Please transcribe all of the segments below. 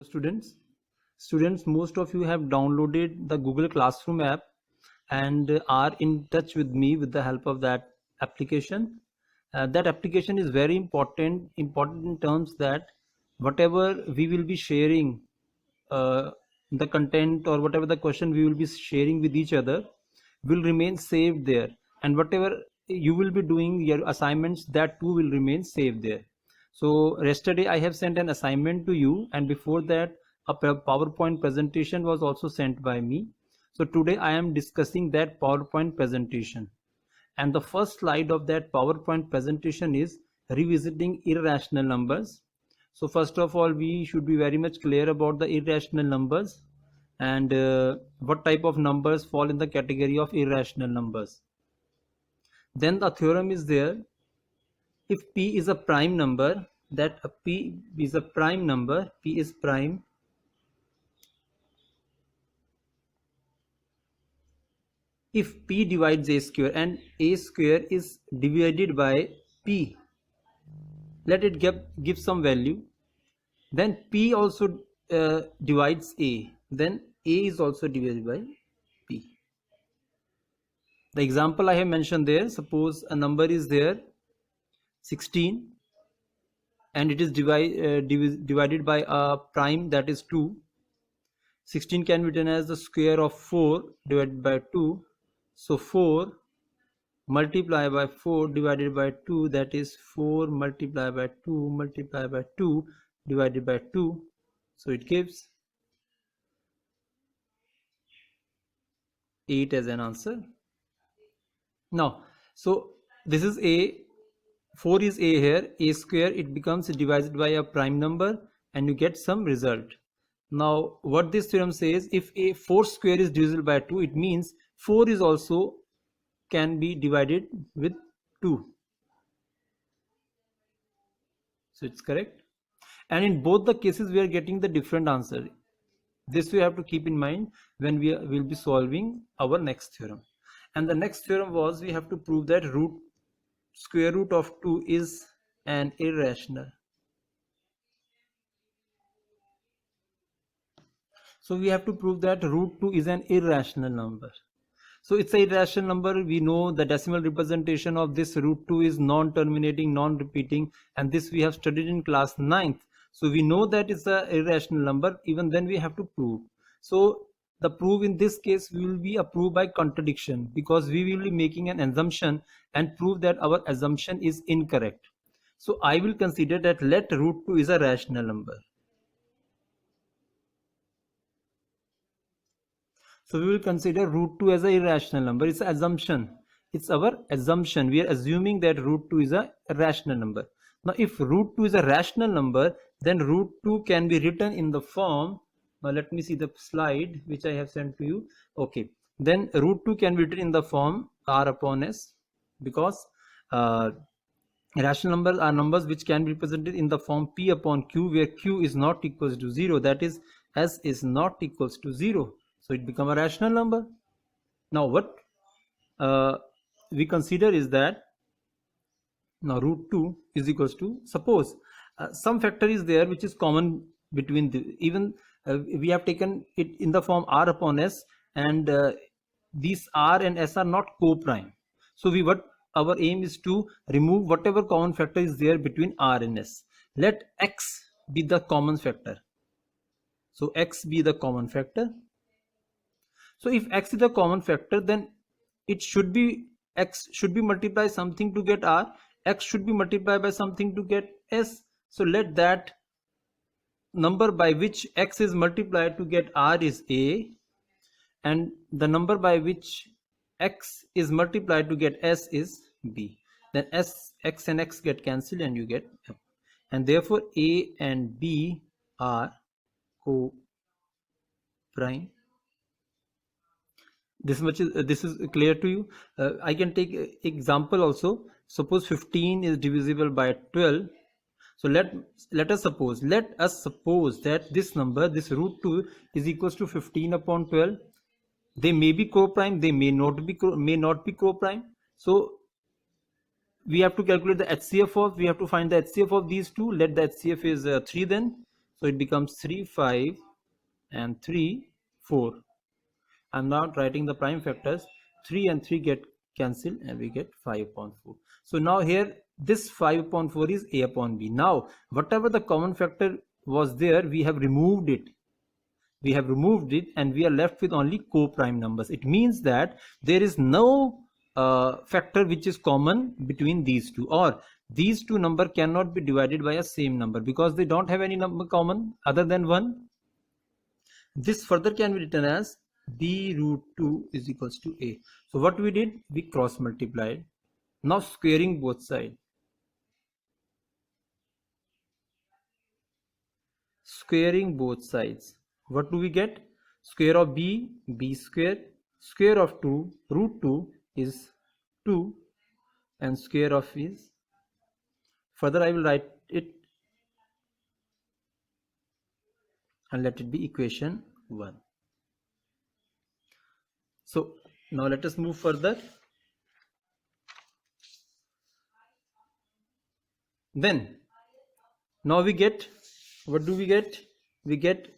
Students, most of you have downloaded the Google Classroom app and are in touch with me with the help of that application. That application is very important in terms that whatever we will be sharing, the content or whatever the question we will be sharing with each other will remain saved there, and whatever you will be doing your assignments, that too will remain saved there. So yesterday I have sent an assignment to you, and before that a PowerPoint presentation was also sent by me. So today I am discussing that PowerPoint presentation, and the first slide of that PowerPoint presentation is revisiting irrational numbers. So first of all, we should be very much clear about the irrational numbers and what type of numbers fall in the category of irrational numbers. Then the theorem is there: if p is a prime number, that p is a prime number, p is prime, if p divides a square and a square is divided by p, let it give some value, then p also divides a, then a is also divided by p. The example I have mentioned there, suppose a number is there 16 and it is divided by a prime, that is 2. 16 can be written as the square of 4 divided by 2. So 4 multiplied by 4 divided by 2, that is 4 multiplied by 2 multiplied by 2 divided by 2. So it gives 8 as an answer. Now, so this is a, 4 is a here, a square, it becomes divided by a prime number and you get some result. Now what this theorem says, if a 4 square is divisible by 2, it means 4 is also can be divided with 2. So it's correct. And in both the cases we are getting the different answer. This we have to keep in mind when we will be solving our next theorem. And the next theorem was, we have to prove that square root of 2 is an irrational. So we have to prove that root 2 is an irrational number. So it's an irrational number. We know the decimal representation of this root 2 is non-terminating, non-repeating, and this we have studied in class 9th. So we know that it's an irrational number. Even then we have to prove. So the proof in this case will be a proof by contradiction, because we will be making an assumption and prove that our assumption is incorrect. So I will consider that let root 2 is a rational number. So we will consider root 2 as an irrational number. It's an assumption. It's our assumption. We are assuming that root 2 is a rational number. Now if root 2 is a rational number, then root 2 can be written in the form, now let me see the slide which I have sent to you. Okay, then root 2 can be written in the form r upon s, because rational numbers are numbers which can be represented in the form p upon q, where q is not equals to 0, that is s is not equals to 0. So it becomes a rational number. Now what we consider is that now root 2 is equals to, suppose some factor is there which is common between the, even we have taken it in the form r upon s, and these r and s are not co-prime. So what our aim is to remove whatever common factor is there between r and s. Let x be the common factor. So x be the common factor. So if x is the common factor, then it should be, x should be multiplied something to get r, x should be multiplied by something to get s. So let that number by which x is multiplied to get r is a, and the number by which x is multiplied to get s is b. Then x and x get cancelled and you get f. And therefore a and b are co-prime. This is clear to you. I can take example also. Suppose 15 is divisible by 12. So let us suppose that this number, this root 2, is equals to 15 upon 12. They may be co-prime, they may not be co-prime. So we have to calculate the HCF of, we have to find the HCF of these two. Let the HCF is 3 then. So it becomes 3, 5 and 3, 4. I'm not writing the prime factors. 3 and 3 get cancelled and we get 5 upon 4. So now here this 5 upon 4 is a upon b. Now whatever the common factor was there, we have removed it. We have removed it and we are left with only co-prime numbers. It means that there is no factor which is common between these two, or these two number cannot be divided by a same number because they don't have any number common other than 1. This further can be written as b root 2 is equals to a. So what we did, we cross multiplied. Now squaring both sides. Squaring both sides. What do we get? Square of b, b square. Square of 2, root 2 is 2, and square of is, further I will write it and let it be equation 1. So now let us move further. Then now we get, what do we get? We get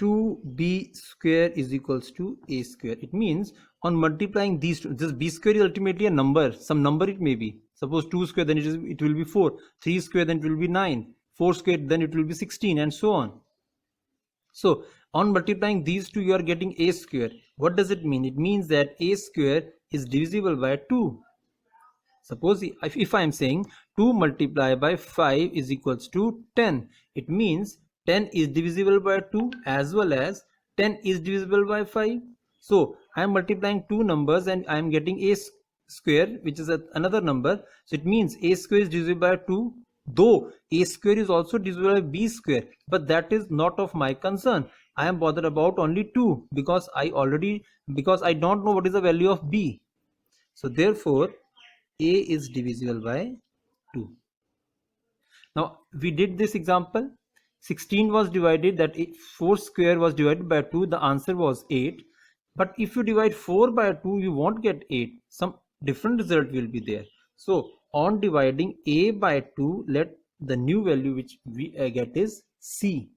2b square is equals to a square. It means on multiplying these two, this b square is ultimately a number, some number it may be. Suppose 2 square, then it will be 4, 3 square, then it will be 9, 4 square, then it will be 16, and so on. So on multiplying these two, you are getting a square. What does it mean? It means that a square is divisible by 2. Suppose if I am saying 2 multiplied by 5 is equals to 10, it means 10 is divisible by 2 as well as 10 is divisible by 5. So I am multiplying two numbers and I am getting a square, which is another number. So it means a square is divisible by 2, though a square is also divisible by b square, but that is not of my concern. I am bothered about only 2 because I don't know what is the value of b. So therefore a is divisible by 2. Now we did this example. 16 was divided, that 4 square was divided by 2, the answer was 8. But if you divide 4 by 2, you won't get 8. Some different result will be there. So on dividing a by 2, let the new value which we get is c.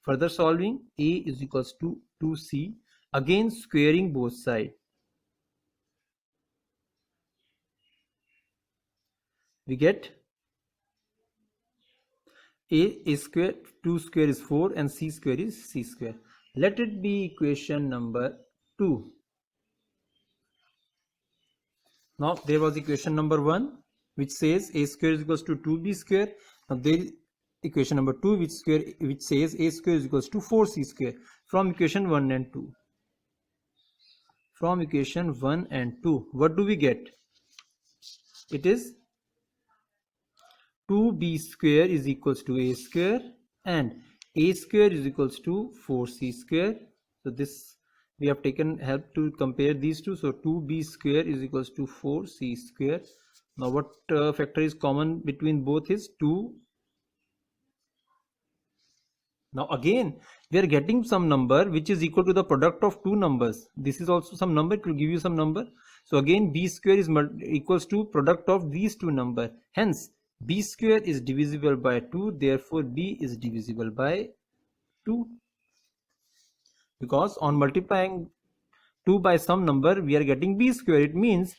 Further solving, a is equals to 2c. Again squaring both sides. We get a is square, 2 square is 4, and c square is c square. Let it be equation number 2. Now there was equation number 1 which says a square is equals to 2b square. Now there is equation number 2 which says a square is equals to 4c square. From equation 1 and 2. From equation 1 and 2, what do we get? It is 2b square is equals to a square and a square is equals to 4c square. So this we have taken help to compare these two. So 2b square is equals to 4c square. Now what factor is common between both is 2. Now again we are getting some number which is equal to the product of two numbers. This is also some number, it will give you some number. So again b square is equals to product of these two numbers. Hence b square is divisible by 2, therefore b is divisible by 2. Because on multiplying 2 by some number, we are getting b square. It means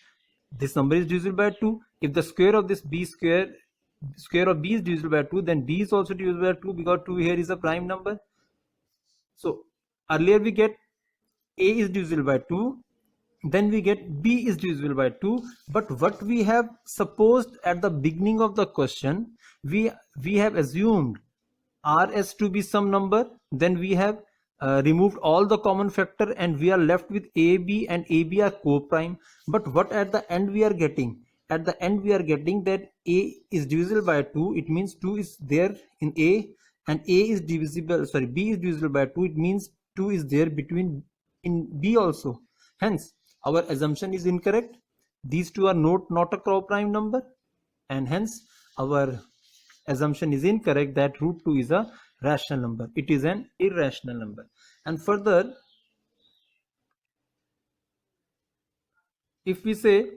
this number is divisible by 2. If the square of this b square of b is divisible by 2, then b is also divisible by 2 because 2 here is a prime number. So earlier we get a is divisible by 2. Then we get b is divisible by 2, but what we have supposed at the beginning of the question, we have assumed r as to be some number, then we have removed all the common factor and we are left with ab, and ab are co-prime. But what at the end we are getting? At the end we are getting that a is divisible by 2, it means 2 is there in a, and a is divisible, sorry, b is divisible by 2, it means 2 is there in b also. Hence our assumption is incorrect. These two are not a co-prime number, and hence our assumption is incorrect that root 2 is a rational number. It is an irrational number. And further, if we say,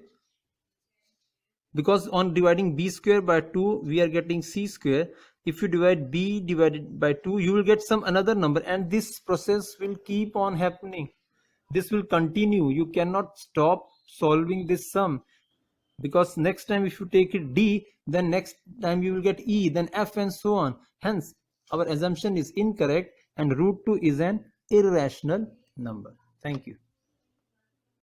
because on dividing b square by 2 we are getting c square, if you divide b divided by 2, you will get some another number, and this process will keep on happening. This will continue. You cannot stop solving this sum, because next time if you take it d, then next time you will get e, then f, and so on. Hence our assumption is incorrect and root 2 is an irrational number. Thank you.